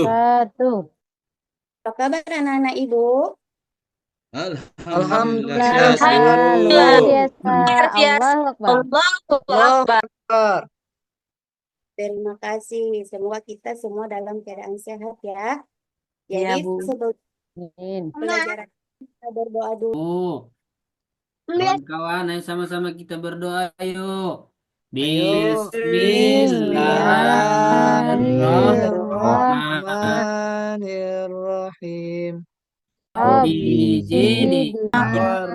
Satu. Apa kabar anak-anak Ibu? Alhamdulillah Alhamdulillah, sehat Bu. luar biasa. Luar biasa. Allahu Akbar. Allahu Akbar. Terima kasih. Semoga kita semua dalam keadaan sehat ya. Iya, Jadi Bu. sebelum Amin. pelajaran kita berdoa dulu. Oh, kawan-kawan, ayo sama-sama kita berdoa, yuk. Bismillahirrahmanirrahim. Bismillahirrahmanirrahim. Rabbi Zidni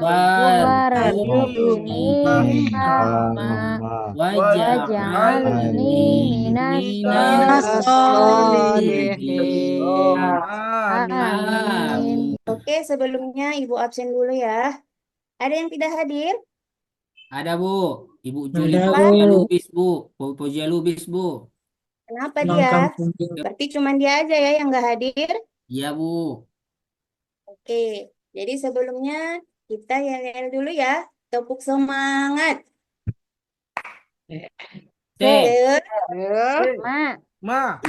warzuqni ilma waj'alni minas As-solihin. Amin. Oke, sebelumnya Ibu absen dulu ya. Ada yang tidak hadir? Ada Bu, Ibu Juli Ada, Fauziah Bu. Lubis Bu, Fauzia Lubis Bu. Kenapa Pulang dia? kampung. Berarti cuma dia aja ya yang nggak hadir? Iya Bu. Oke, jadi sebelumnya kita yel-yel dulu ya. Tepuk semangat. T. Ma.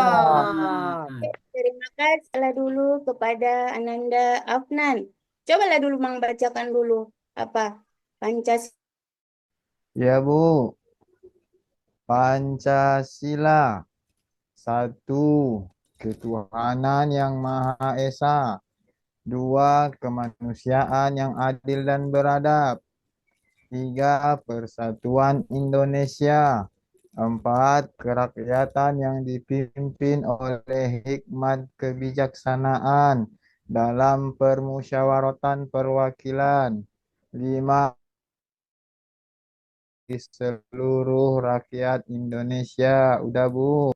Oke, terima kasih dulu kepada Ananda Afnan. Cobalah dulu Mang bacakan dulu apa Pancasila. Ya Bu, Pancasila. Satu, ketuhanan yang Maha Esa. Dua, kemanusiaan yang adil dan beradab. Tiga, persatuan Indonesia. Empat, kerakyatan yang dipimpin oleh hikmat kebijaksanaan dalam permusyawaratan perwakilan. Lima, di seluruh rakyat Indonesia. Udah Bu.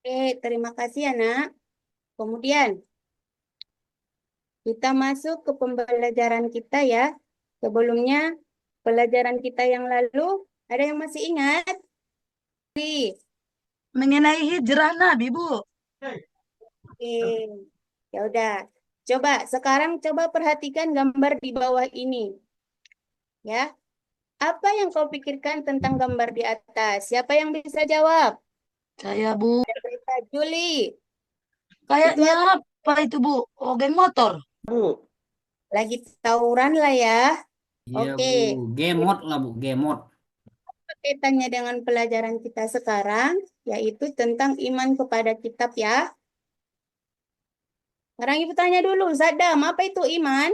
Oke, terima kasih anak. Kemudian kita masuk ke pembelajaran kita ya. Sebelumnya pelajaran kita yang lalu ada yang masih ingat? Mengenai hijrah Nabi, Bu. Oke, ya udah. Coba sekarang perhatikan gambar di bawah ini. Ya. Apa yang kau pikirkan tentang gambar di atas? Siapa yang bisa jawab? Saya, Bu. Kita Juli. Kayaknya apa itu, Bu? Oh, geng motor. Lagi tawuran lah ya. Iya Oke. Bu, gemot lah Bu, gemot. Kaitannya dengan pelajaran kita sekarang, yaitu tentang iman kepada kitab ya. Sekarang Ibu tanya dulu, Zadam, apa itu iman?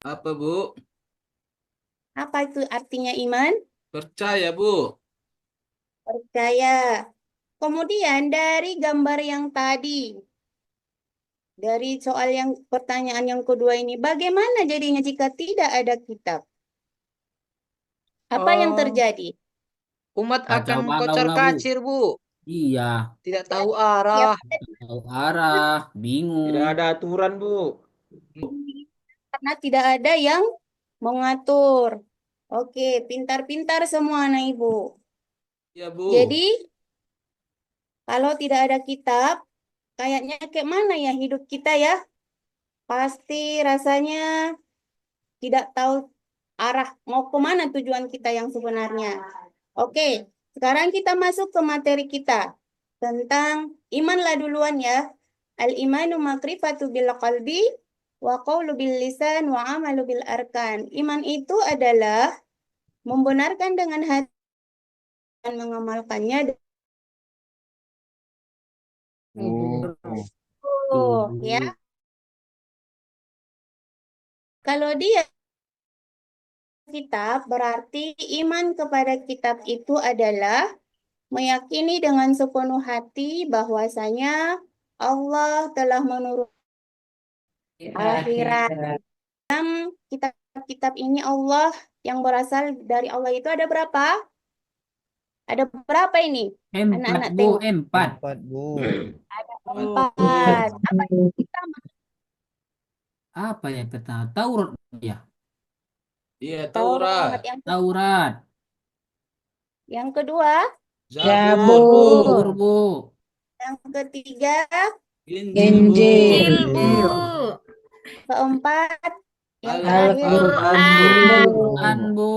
Apa Bu? Apa itu artinya iman? Percaya Bu. Percaya. Kemudian dari gambar yang tadi, dari soal yang pertanyaan yang kedua ini, bagaimana jadinya jika tidak ada kitab? Apa yang terjadi? Umat Kacau akan balau kocar lah, Bu. kacir, Bu. Iya, Tidak tahu arah. tahu arah, bingung. Tidak ada aturan, Bu. Karena tidak ada yang mengatur. Oke, pintar-pintar semua anak ibu. Ya Bu. Jadi, kalau tidak ada kitab, kayaknya kayak mana ya hidup kita ya? Pasti rasanya tidak tahu arah mau kemana tujuan kita yang sebenarnya. Oke, sekarang kita masuk ke materi kita tentang imanlah duluan ya. Al-imanu makrifatu bil qalbi wa qawlu bil lisan wa amalu bil arkan. Iman itu adalah membenarkan dengan hati dan mengamalkannya. Ya. Kalau dia kitab, berarti iman kepada kitab itu adalah meyakini dengan sepenuh hati bahwasanya Allah telah menurunkan akhirat. Dalam kitab-kitab ini Allah yang berasal dari Allah itu ada berapa? Ada berapa ini? Empat Anak-anak Bu, tengok. empat. Bu. Ada empat. Apa yang pertama? Apa yang pertama? Taurat ya. Iya, Taurat. Taurat. Taurat. Yang kedua? Zabur Bu. Zabur Bu. Yang ketiga? Injil Bu. Keempat? Yang terakhir? Al-Quran Bu. Quran Bu.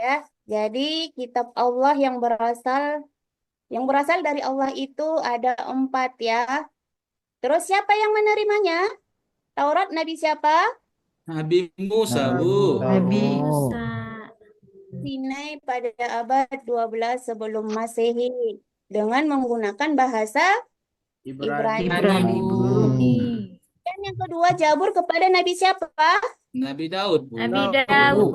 Ya, jadi kitab Allah yang berasal dari Allah itu ada 4 ya. Terus siapa yang menerimanya? Taurat Nabi siapa? Nabi Musa, Nabi Bu. Musa, Nabi Bu. Musa. Sinai pada abad 12 sebelum Masehi dengan menggunakan bahasa Ibrani, Ibrani, Bu. Bu. Dan yang kedua Jabur kepada Nabi siapa? Nabi Daud, Bu. Nabi Bu. Daud.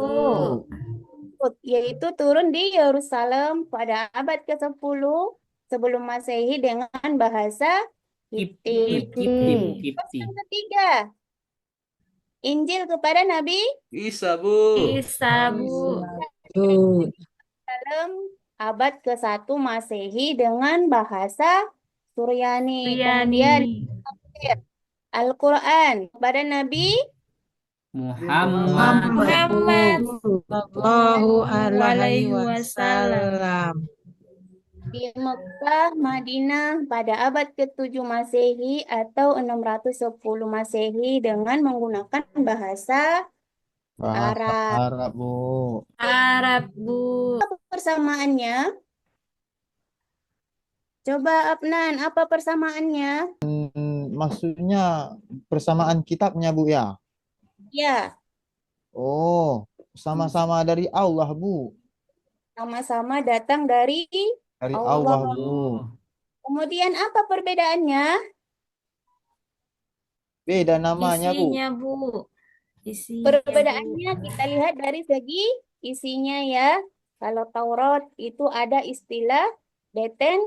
Yaitu turun di Yerusalem pada abad ke-10 sebelum Masehi dengan bahasa Kipti. Terus yang ketiga, Injil kepada Nabi Isa, Bu. Isa, Bu. dalam abad ke-1 Masehi dengan bahasa Suryani. Kemudian Suryani. Al-Quran kepada Nabi Muhammad. Muhammad Sallallahu alaihi alaihi wasallam. wasallam. di Mekah, Madinah pada abad ke-7 Masehi atau 610 Masehi dengan menggunakan bahasa Bahasa Arab. Arab, Bu. Arab, Bu. Apa persamaannya? Coba Afnan, apa persamaannya? Maksudnya persamaan kitabnya, Bu, ya? Ya, Oh, sama-sama dari Allah, Bu. sama-sama datang dari Dari Allah. Allah, Bu. Kemudian apa perbedaannya? Beda namanya, Bu. Isinya, Bu. Isinya, Bu. Perbedaannya kita lihat dari segi isinya ya. Kalau Taurat itu ada istilah Ten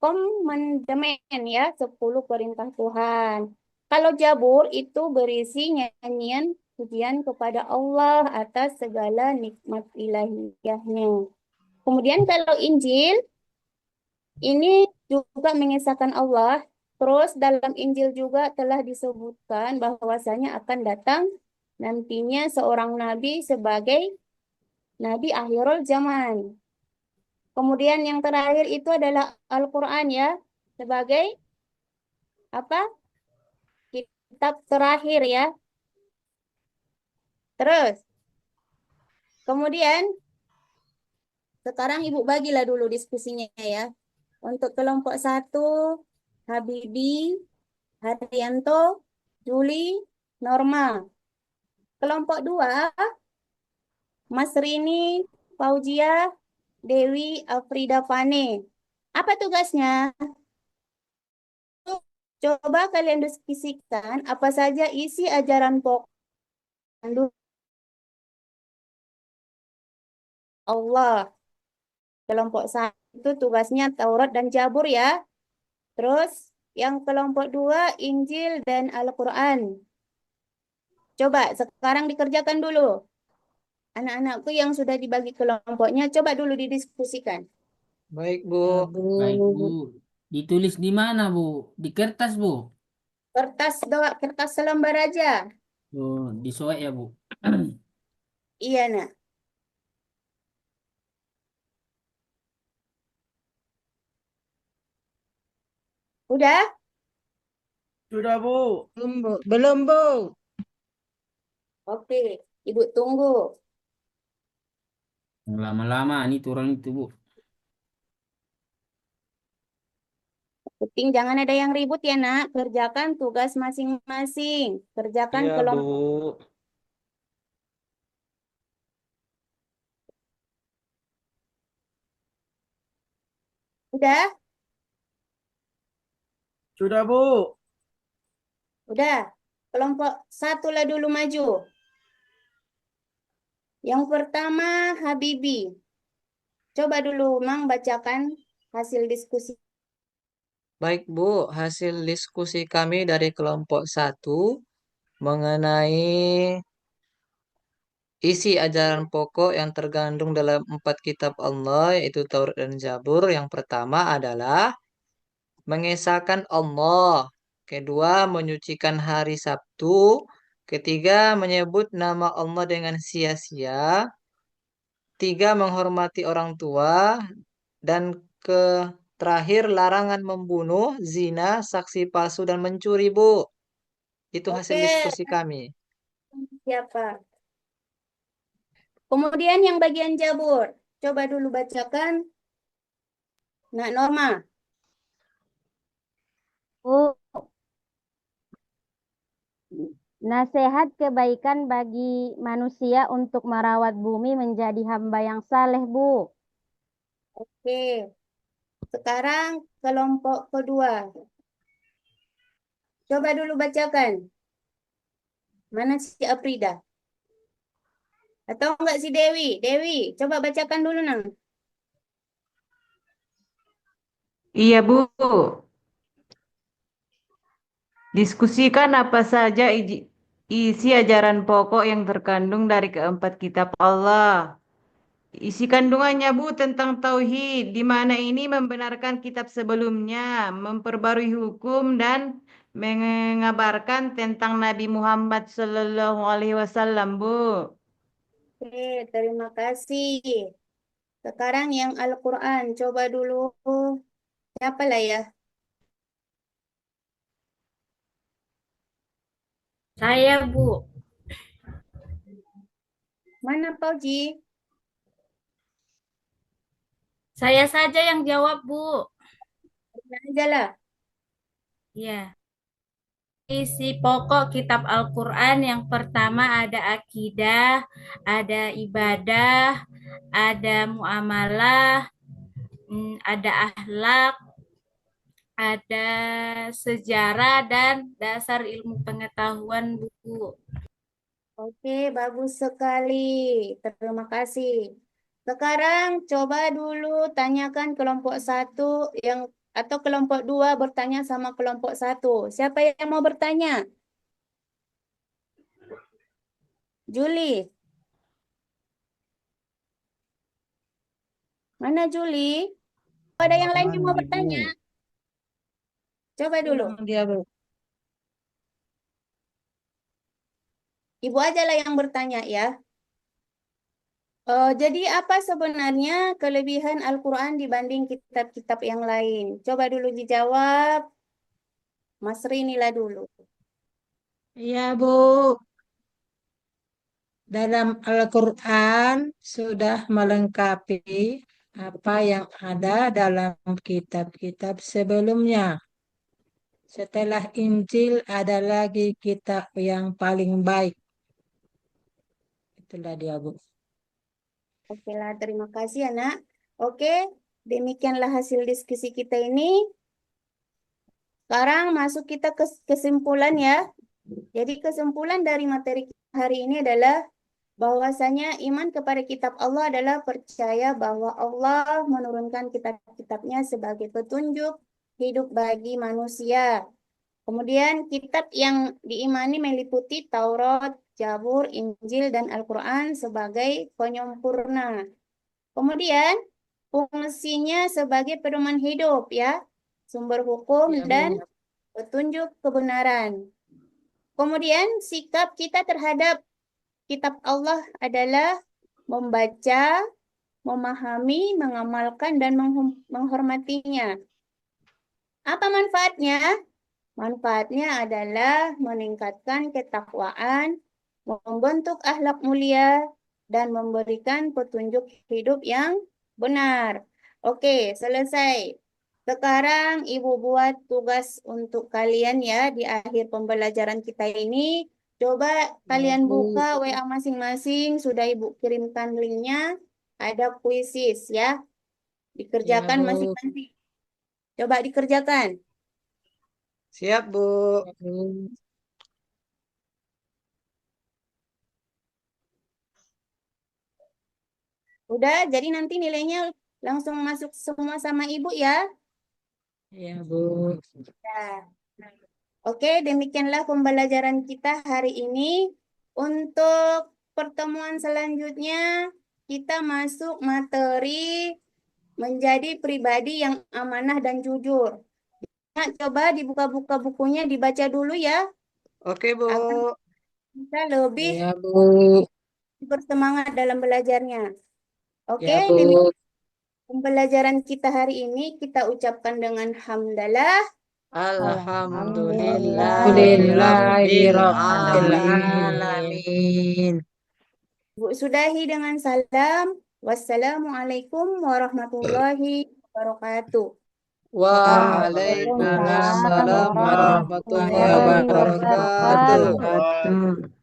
Commandment ya, 10 perintah Tuhan. Kalau Jabur itu berisi nyanyian pujian kepada Allah atas segala nikmat ilahiyahnya. Kemudian kalau Injil ini juga mengisahkan Allah. Terus dalam Injil juga telah disebutkan bahwasanya akan datang nantinya seorang nabi sebagai nabi akhirul zaman. Kemudian yang terakhir itu adalah Al-Quran ya, sebagai apa? Kitab terakhir ya. Terus, kemudian sekarang Ibu bagilah dulu diskusinya ya. Untuk kelompok 1, Habibi, Haryanto, Juli, Norma. Kelompok 2, Mas Rini, Fauzia, Dewi, Afrida Fane. Apa tugasnya? Coba kalian diskusikan apa saja isi ajaran pokok Allah. Kelompok 1 itu tugasnya Taurat dan Jabur ya. Terus yang kelompok 2 Injil dan Al-Quran. Coba sekarang dikerjakan dulu. Anak-anakku yang sudah dibagi kelompoknya, coba dulu didiskusikan. Baik, Bu. Baik, Bu. Ditulis di mana, Bu? Di kertas, Bu? Kertas selembar aja. Oh, disoek ya, Bu. Iya, nak. Udah? Sudah, Bu. Belum, Bu. Oke. Ibu tunggu. Lama-lama ini turun itu, Bu. Penting jangan ada yang ribut ya, nak. Kerjakan tugas masing-masing. Kerjakan Iya, kelompok. Bu. Udah? Sudah, Bu. Udah. Kelompok 1 lah dulu maju. Yang pertama, Habibi. Coba dulu, Mang, bacakan hasil diskusi. Baik, Bu. Hasil diskusi kami dari kelompok 1 mengenai isi ajaran pokok yang tergandung dalam 4 kitab Allah, yaitu Taurat dan Zabur. Yang pertama adalah mengesahkan Allah. Kedua, menyucikan hari Sabtu. Ketiga, menyebut nama Allah dengan sia-sia. Tiga, menghormati orang tua. Dan terakhir, larangan membunuh, zina, saksi palsu, dan mencuri, Bu. Itu hasil Oke, diskusi kami. siapa? Kemudian yang bagian jabur. Coba dulu bacakan. Nak Norma. Bu, nasihat kebaikan bagi manusia untuk merawat bumi menjadi hamba yang saleh, Bu. Oke. Sekarang kelompok kedua. Coba dulu bacakan. Mana si Aprida? Atau enggak si Dewi? Dewi, coba bacakan dulu, Nang. Iya, Bu. Diskusikan apa saja isi ajaran pokok yang terkandung dari keempat kitab Allah. Isi kandungannya, Bu, tentang tauhid, di mana ini membenarkan kitab sebelumnya, memperbarui hukum dan mengabarkan tentang Nabi Muhammad Sallallahu Alaihi Wasallam, Bu. Oke, terima kasih. Sekarang yang Al-Quran. Coba dulu. Siapa lah ya? Saya, Bu. Mana Pauji? Saya saja yang jawab, Bu. Mana aja lah. Ya. Isi pokok kitab Al-Quran yang pertama ada akidah, ada ibadah, ada muamalah, ada akhlak, ada sejarah, dan dasar ilmu pengetahuan, Bu. Oke, bagus sekali. Terima kasih. Sekarang coba dulu tanyakan kelompok satu yang atau kelompok dua bertanya sama kelompok satu. Siapa yang mau bertanya? Juli. Mana Juli? Ada yang lain yang mau bertanya? Coba dulu. Dia, Bu. Ibu aja lah yang bertanya ya. Jadi apa sebenarnya kelebihan Al-Quran dibanding kitab-kitab yang lain? Coba dulu dijawab. Mas Rinila dulu. Iya, Bu. Dalam Al-Quran sudah melengkapi apa yang ada dalam kitab-kitab sebelumnya. Setelah Injil ada lagi kitab yang paling baik. Itulah dia, Bu. Oke lah, terima kasih anak. Oke, demikianlah hasil diskusi kita ini. Sekarang masuk kita ke kesimpulan ya. Jadi kesimpulan dari materi kita hari ini adalah bahwasanya iman kepada kitab Allah adalah percaya bahwa Allah menurunkan kitab-kitabnya sebagai petunjuk hidup bagi manusia. Kemudian kitab yang diimani meliputi Taurat, Zabur, Injil, dan Al-Quran sebagai penyempurna. Kemudian fungsinya sebagai pedoman hidup ya, sumber hukum Ya, Bu. dan petunjuk kebenaran. Kemudian sikap kita terhadap kitab Allah adalah membaca, memahami, mengamalkan, dan menghormatinya. Apa manfaatnya? Manfaatnya adalah meningkatkan ketakwaan, membentuk akhlak mulia, dan memberikan petunjuk hidup yang benar. Oke, selesai. Sekarang Ibu buat tugas untuk kalian ya di akhir pembelajaran kita ini. Coba kalian Bu. buka WA masing-masing, sudah Ibu kirimkan linknya. Ada kuisis ya. Dikerjakan Ya, Bu. masing-masing. Coba dikerjakan. Siap, Bu. Ya, Bu. Udah, jadi nanti nilainya langsung masuk semua sama Ibu ya. Ya, Bu. Nah, oke, demikianlah pembelajaran kita hari ini. Untuk pertemuan selanjutnya, kita masuk materi menjadi pribadi yang amanah dan jujur. Nah, coba dibuka-buka bukunya, dibaca dulu ya, Oke, Bu. agar kita lebih Ya, Bu. bersemangat dalam belajarnya. Oke, Ya, demikian Bu. pembelajaran kita hari ini kita ucapkan dengan hamdalah. Alhamdulillahirabbil Alhamdulillahirabbil alamin. alamin. Bu sudahi dengan salam. Wassalamualaikum warahmatullahi wabarakatuh. Waalaikumsalam warahmatullahi wabarakatuh. wabarakatuh.